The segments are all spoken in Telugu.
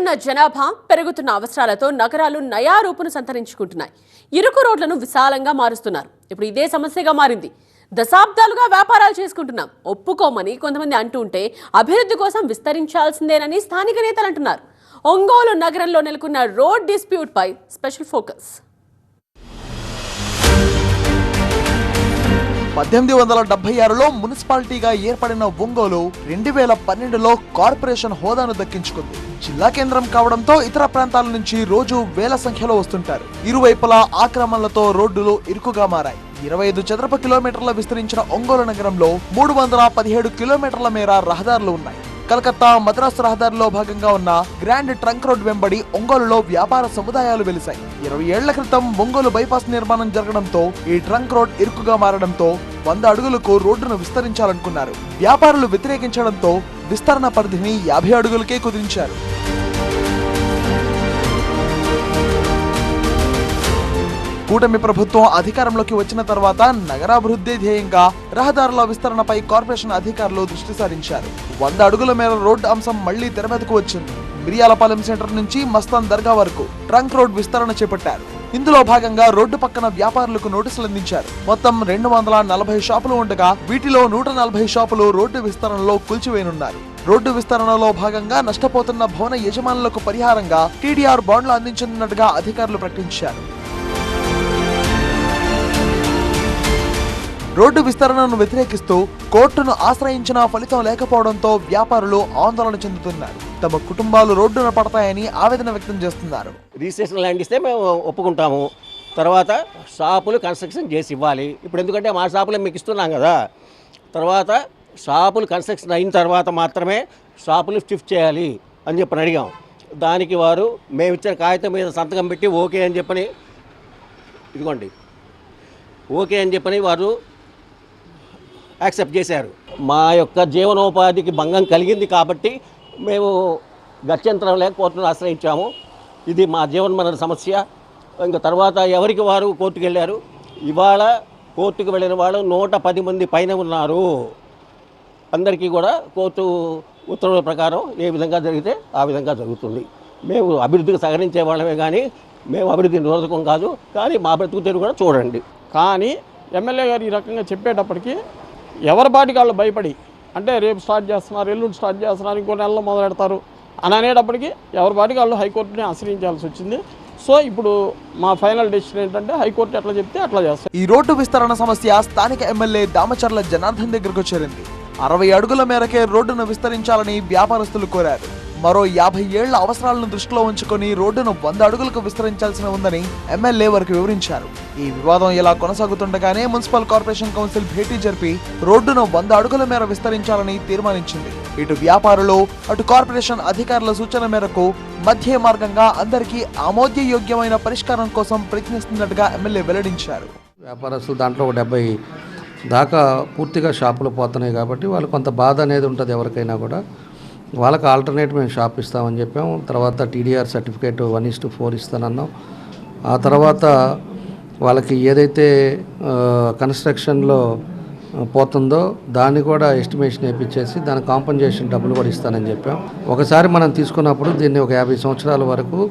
పెరుగుతున్న జనాభా పెరుగుతున్న అవసరాలతో నగరాలు నయా రూపును సంతరించుకుంటున్నాయి. ఇరుకు రోడ్లను విశాలంగా మారుస్తున్నారు. ఇప్పుడు ఇదే సమస్యగా మారింది. దశాబ్దాలుగా వ్యాపారాలు చేసుకుంటున్నాం, ఒప్పుకోమని కొంతమంది అంటుంటే అభివృద్ధి కోసం విస్తరించాల్సిందేనని స్థానిక నేతలు అంటున్నారు. ఒంగోలు నగరంలో నెలకొన్న రోడ్ డిస్ప్యూట్ పై స్పెషల్ ఫోకస్. 1876లో మున్సిపాలిటీగా ఏర్పడిన ఒంగోలు 2012లో కార్పొరేషన్ హోదాను దక్కించుకుంది. జిల్లా కేంద్రం కావడంతో ఇతర ప్రాంతాల నుంచి రోజు వేల సంఖ్యలో వస్తుంటారు. ఇరువైపులా ఆక్రమణలతో రోడ్డులు ఇరుకుగా మారాయి. 25 చదరపు కిలోమీటర్ల విస్తరించిన ఒంగోలు నగరంలో 317 కిలోమీటర్ల మేర రహదారులు ఉన్నాయి. కలకత్తా మద్రాసు రహదారిలో భాగంగా ఉన్న గ్రాండ్ ట్రంక్ రోడ్ వెంబడి ఒంగోలులో వ్యాపార సముదాయాలు వెలిశాయి. 20 ఏళ్ల క్రితం ఒంగోలు బైపాస్ నిర్మాణం జరగడంతో ఈ ట్రంక్ రోడ్ ఇరుకుగా మారడంతో 100 అడుగులకు రోడ్డును విస్తరించాలనుకున్నారు. వ్యాపారులు వ్యతిరేకించడంతో విస్తరణ పరిధిని 50 అడుగులకే కుదించారు. కూటమి ప్రభుత్వం అధికారంలోకి వచ్చిన తర్వాత నగరాభివృద్ధి ధ్యేయంగా రహదారుల విస్తరణపై కార్పొరేషన్ అధికారులు దృష్టి సారించారు. 100 అడుగుల మేర రోడ్డు అంశం మళ్లీ తెరమీదకు వచ్చింది. మిరియాలపాలెం సెంటర్ నుంచి మస్తాన్ దర్గా వరకు ట్రంక్ రోడ్ విస్తరణ చేపట్టారు. ఇందులో భాగంగా రోడ్డు పక్కన వ్యాపారులకు నోటీసులు అందించారు. మొత్తం 240 షాపులు ఉండగా వీటిలో 140 షాపులు రోడ్డు విస్తరణలో కూల్చివేయనున్నారు. రోడ్డు విస్తరణలో భాగంగా నష్టపోతున్న భవన యజమానులకు పరిహారంగా టీడీఆర్ బాండ్లు అందించనున్నట్టుగా అధికారులు ప్రకటించారు. రోడ్డు విస్తరణను వ్యతిరేకిస్తూ కోర్టును ఆశ్రయించినా ఫలితం లేకపోవడంతో వ్యాపారులు ఆందోళన చెందుతున్నారు. తమ కుటుంబాలు రోడ్డున పడతాయని ఆవేదన వ్యక్తం చేస్తున్నారు. రిజిస్ట్రేషన్ ల్యాండ్ ఇస్తే మేము ఒప్పుకుంటాము, తర్వాత షాపులు కన్స్ట్రక్షన్ చేసి ఇవ్వాలి. ఇప్పుడు ఎందుకంటే మా షాపులే మీకు ఇస్తున్నాం కదా, తర్వాత షాపులు కన్స్ట్రక్షన్ అయిన తర్వాత మాత్రమే షాపులు షిఫ్ట్ చేయాలి అని చెప్పని అడిగాం. దానికి వారు మేము ఇచ్చిన కాగితం మీద సంతకం పెట్టి ఓకే అని చెప్పని, ఇదిగోండి ఓకే అని చెప్పని వారు యాక్సెప్ట్ చేశారు. మా యొక్క జీవనోపాధికి భంగం కలిగింది కాబట్టి మేము గత్యంతరం లేక కోర్టును ఆశ్రయించాము. ఇది మా జీవనమరణ సమస్య. ఇంకా తర్వాత ఎవరికి వారు కోర్టుకు వెళ్ళారు. ఇవాళ కోర్టుకు వెళ్ళిన వాళ్ళు 110 మంది పైన ఉన్నారు. అందరికీ కూడా కోర్టు ఉత్తర్వుల ప్రకారం ఏ విధంగా జరిగితే ఆ విధంగా జరుగుతుంది. మేము అభివృద్ధికి సహకరించే వాళ్ళమే కానీ మేము అభివృద్ధి నిరోధకం కాదు. కానీ మా బ్రతుకు తెరువు కూడా చూడండి. కానీ ఎమ్మెల్యే గారు ఈ రకంగా చెప్పేటప్పటికి ఎవరి బాటికి వాళ్ళు భయపడి, అంటే రేపు స్టార్ట్ చేస్తున్నారు, ఎల్లుండి స్టార్ట్ చేస్తున్నారు, ఇంకో నెలలో మొదలు పెడతారు అని అనేటప్పటికీ ఎవరి బాటికి వాళ్ళు హైకోర్టుని ఆశ్రయించాల్సి వచ్చింది. సో ఇప్పుడు మా ఫైనల్ డెసిషన్ ఏంటంటే హైకోర్టు ఎట్లా చెప్తే అట్లా చేస్తారు. ఈ రోడ్డు విస్తరణ సమస్య స్థానిక ఎమ్మెల్యే దామచర్ల జనార్దన్ దగ్గరకు చేరింది. 60 అడుగుల మేరకే రోడ్డును విస్తరించాలని వ్యాపారస్తులు కోరారు. మరో 50 ఏళ్ల అవసరాలను దృష్టిలో ఉంచుకొని రోడ్డును 100 అడుగులకు విస్తరించాల్సి ఉందని ఎమ్మెల్యే వారికి వివరించారు. ఈ వివాదం ఇలా కొనసాగుతుండగానే మున్సిపల్ కార్పొరేషన్ కౌన్సిల్ భేటీ జరిపి రోడ్డును 100 అడుగుల మేర విస్తరించాలని తీర్మానించింది. ఇటు వ్యాపారులు అటు కార్పొరేషన్ అధికారుల సూచన మేరకు మధ్య మార్గంగా అందరికీ ఆమోదయోగ్యమైన పరిష్కారం కోసం ప్రయత్నిస్తున్నట్టుగా ఎమ్మెల్యే వెల్లడించారు. వ్యాపారస్తులు దాంట్లో 70 దాకా పూర్తిగా షాపులు పోతున్నాయి కాబట్టి వాళ్ళు కొంత బాధ అనేది ఉంటుంది. ఎవరికైనా కూడా వాళ్ళకి ఆల్టర్నేట్ మేము షాప్ ఇస్తామని చెప్పాము. తర్వాత టీడీఆర్ సర్టిఫికేట్ 1:4 ఇస్తానన్నాం. ఆ తర్వాత వాళ్ళకి ఏదైతే కన్స్ట్రక్షన్లో పోతుందో దాన్ని కూడా ఎస్టిమేషన్ వేయించేసి దాని కాంపన్సేషన్ డబ్బులు కూడా ఇస్తానని చెప్పాం. ఒకసారి మనం తీసుకున్నప్పుడు దీన్ని ఒక 50 సంవత్సరాల వరకు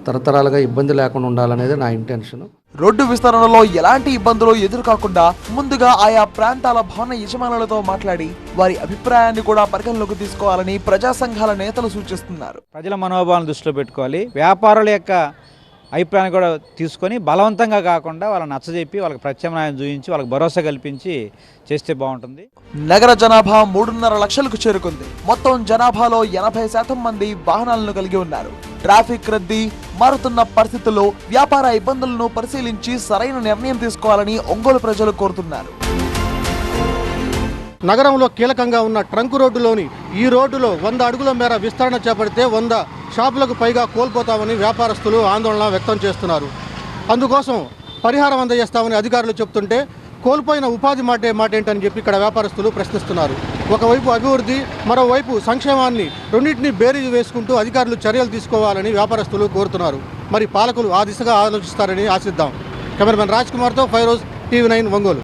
తరతరాలుగా ఇబ్బంది లేకుండా ఉండాలనేది నా ఇంటెన్షన్. రోడ్డు విస్తరణలో ఎలాంటి ఇబ్బందులు ఎదురుకాకుండా ముందుగా ఆయా ప్రాంతాల భవన యజమానులతో మాట్లాడి వారి అభిప్రాయాన్ని కూడా పరిగణలోకి తీసుకోవాలని ప్రజా సంఘాల నేతలు సూచిస్తున్నారు. ప్రజల మనోభావాలను దృష్టిలో పెట్టుకోవాలి. వ్యాపారుల యొక్క అభిప్రాయాన్ని కూడా తీసుకొని బలవంతంగా కాకుండా వాళ్ళని నచ్చజెప్పి వాళ్ళకి ప్రత్యామ్నాయం చూపించి వాళ్ళకి భరోసా కల్పించి చేస్తే బాగుంటుంది. నగర జనాభా 3.5 లక్షలకు చేరుకుంది. మొత్తం జనాభాలో 80% మంది వాహనాలను కలిగి ఉన్నారు. ట్రాఫిక్ రద్దీ, మారుతున్న పరిస్థితుల్లో వ్యాపార ఇబ్బందులను పరిశీలించి సరైన నిర్ణయం తీసుకోవాలని ఒంగోలు ప్రజలు కోరుతున్నారు. నగరంలో కీలకంగా ఉన్న ట్రంక్ రోడ్డులోని ఈ రోడ్డులో 100 అడుగుల మేర విస్తరణ చేపడితే 100 షాపులకు పైగా కోల్పోతామని వ్యాపారస్తులు ఆందోళన వ్యక్తం చేస్తున్నారు. అందుకోసం పరిహారం అందజేస్తామని అధికారులు చెప్తుంటే కోల్పోయిన ఉపాధి మాట ఏంటని చెప్పి ఇక్కడ వ్యాపారస్తులు ప్రశ్నిస్తున్నారు. ఒకవైపు అభివృద్ధి, మరోవైపు సంక్షేమాన్ని రెండింటినీ బేరీజు వేసుకుంటూ అధికారులు చర్యలు తీసుకోవాలని వ్యాపారస్తులు కోరుతున్నారు. మరి పాలకులు ఆ దిశగా ఆలోచిస్తారని ఆశిద్దాం. కెమెరామెన్ రాజ్ కుమార్తో ఫైరోజ్, TV9 ఒంగోలు.